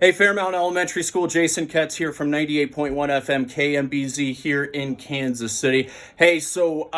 Hey, Fairmount Elementary School, Jason Ketz here from 98.1 FM KMBZ here in Kansas City. Hey, so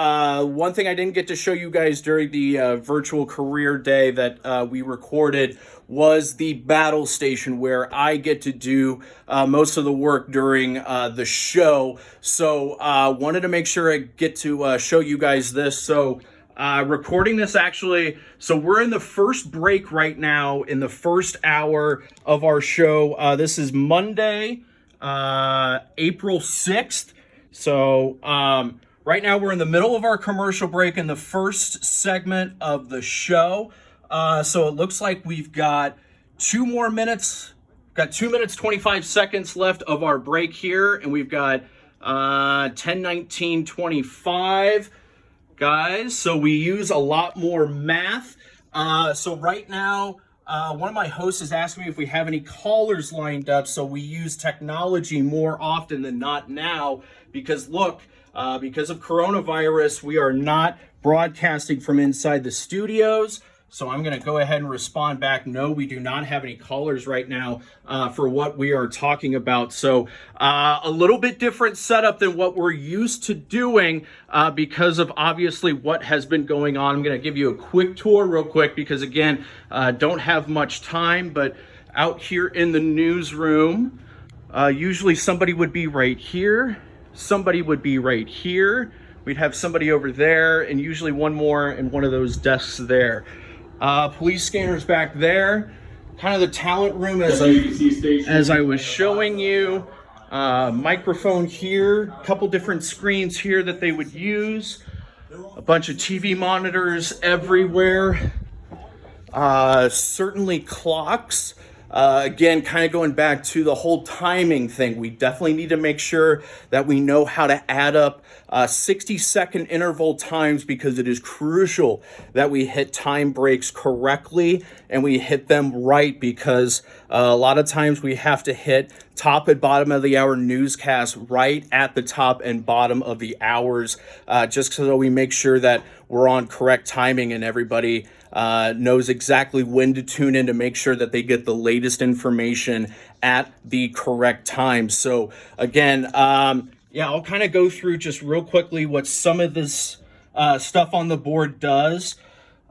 one thing I didn't get to show you guys during the virtual career day that we recorded was the battle station where I get to do most of the work during the show. So wanted to make sure I get to show you guys this. So recording this actually, so we're in the first break right now in the first hour of our show. This is Monday, April 6th. So right now we're in the middle of our commercial break in the first segment of the show. So it looks like we've got 2 more minutes. Got 2 minutes, 25 seconds left of our break here. And we've got 10:19:25. Guys, so we use a lot more math. So right now, one of my hosts is asking me if we have any callers lined up. So we use technology more often than not now because look, because of coronavirus, we are not broadcasting from inside the studios. So I'm going to go ahead and respond back. No, we do not have any callers right now for what we are talking about. So a little bit different setup than what we're used to doing because of obviously what has been going on. I'm going to give you a quick tour real quick because again, don't have much time, but out here in the newsroom, usually somebody would be right here. Somebody would be right here. We'd have somebody over there and usually one more in one of those desks there. Police scanners back there, kind of the talent room as I was showing you. Microphone here, a couple different screens here that they would use. A bunch of TV monitors everywhere. Certainly clocks. Again, kind of going back to the whole timing thing. We definitely need to make sure that we know how to add up 60-second interval times because it is crucial that we hit time breaks correctly and we hit them right because a lot of times we have to hit top and bottom of the hour newscast right at the top and bottom of the hours just so we make sure that we're on correct timing and everybody knows exactly when to tune in to make sure that they get the latest information at the correct time. So again, yeah, I'll kind of go through just real quickly what some of this stuff on the board does.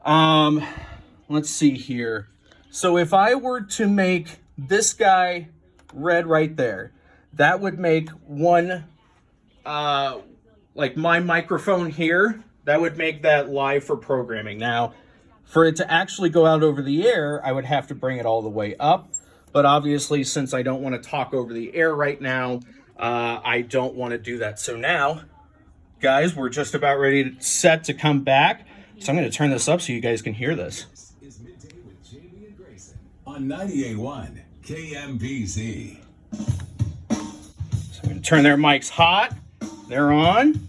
Let's see here. So if I were to make this guy red right there, that would make one, like my microphone here, that would make that live for programming. Now, for it to actually go out over the air, I would have to bring it all the way up. But obviously, since I don't want to talk over the air right now, I don't want to do that. So now, guys, we're just about ready to set to come back. So I'm going to turn this up so you guys can hear this. Is Midday with Jamie and Grayson on 98.1 KMBZ. So I'm going to turn their mics hot. They're on.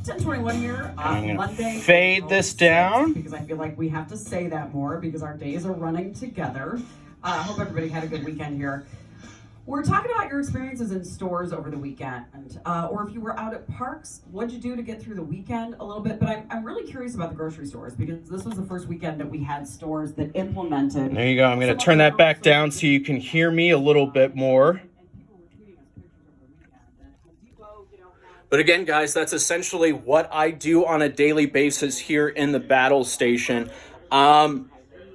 10:21 here on Monday. Fade this down because I feel like we have to say that more because our days are running together. I hope everybody had a good weekend here. We're talking about your experiences in stores over the weekend, or if you were out at parks, what'd you do to get through the weekend a little bit? But I'm really curious about the grocery stores because this was the first weekend that we had stores that implemented. There you go. I'm going to turn that back down so you can hear me a little bit more. But again, guys, that's essentially what I do on a daily basis here in the battle station.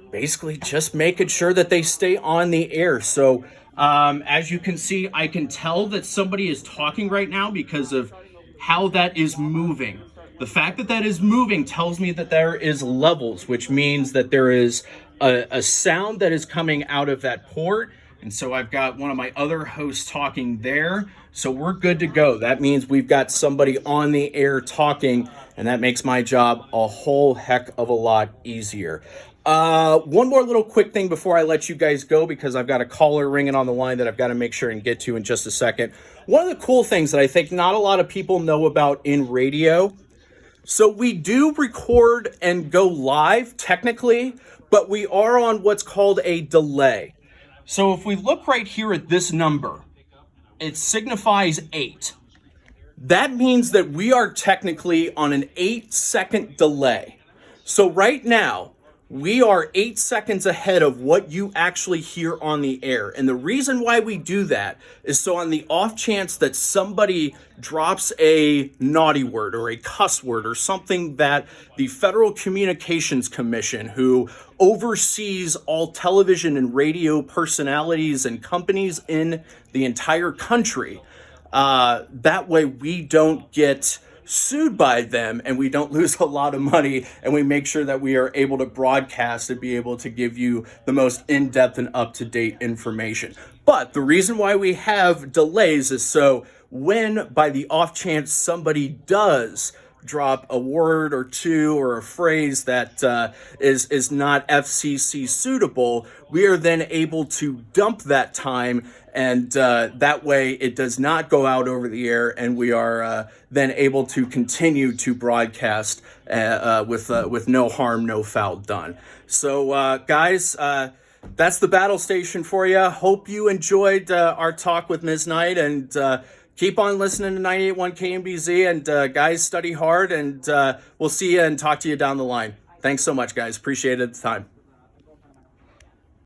Basically just making sure that they stay on the air. So as you can see, I can tell that somebody is talking right now because of how that is moving. The fact that that is moving tells me that there is levels, which means that there is a sound that is coming out of that port. And so I've got one of my other hosts talking there. So we're good to go. That means we've got somebody on the air talking, and that makes my job a whole heck of a lot easier. One more little quick thing before I let you guys go, because I've got a caller ringing on the line that I've got to make sure and get to in just a second. One of the cool things that I think not a lot of people know about in radio, so we do record and go live technically, but we are on what's called a delay. So if we look right here at this number, it signifies 8. That means that we are technically on an 8-second delay. So right now, we are 8 seconds ahead of what you actually hear on the air. And the reason why we do that is so on the off chance that somebody drops a naughty word or a cuss word or something that the Federal Communications Commission, who oversees all television and radio personalities and companies in the entire country, that way we don't get sued by them and we don't lose a lot of money, and we make sure that we are able to broadcast and be able to give you the most in-depth and up-to-date information. But the reason why we have delays is so when by the off chance somebody does drop a word or two or a phrase that is not FCC suitable, we are then able to dump that time, and that way it does not go out over the air, and we are then able to continue to broadcast with no harm, no foul done. So guys, that's the battle station for you. Hope you enjoyed our talk with Ms. Knight, and keep on listening to 98.1 KMBZ, and guys, study hard, and we'll see you and talk to you down the line. Thanks so much, guys. Appreciate it at the time.